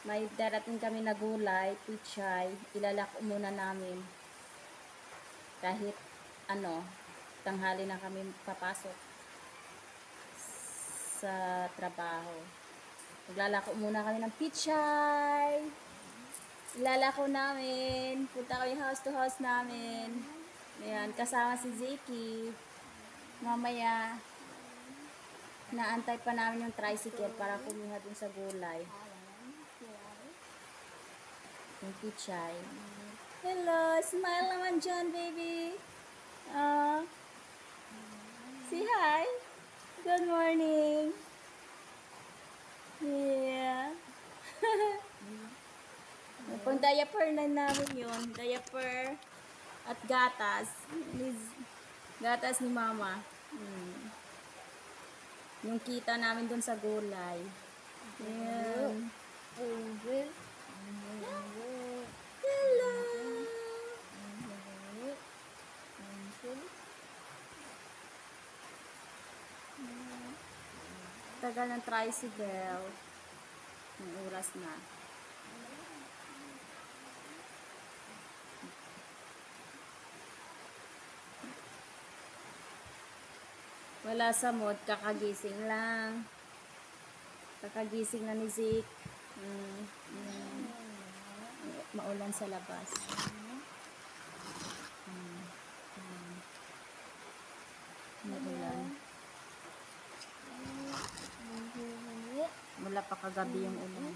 May darating kami na gulay, pichay, ilalako muna namin. Kahit tanghali na kami papasok sa trabaho. Maglalako muna kami ng pichay. Ilalako namin. Punta kami house to house namin. Ayan, kasama si Zeki. Mamaya, naantay pa namin yung tricycle para kumuha dun sa gulay. Yung pichay. Hello! Smile naman dyan, baby! Say hi! Good morning! Yeah! Pang diaper na namin yun. Diaper at gatas. Gatas ni mama. Yung kita namin dun sa gulay. Ayan. Hello! Tagal ng tricycle. Yung oras na. Wala sa mood, kakagising lang. Kakagising na ni Zeke. Maulan sa labas. Maulan. Wala pa kagabi yung ulan.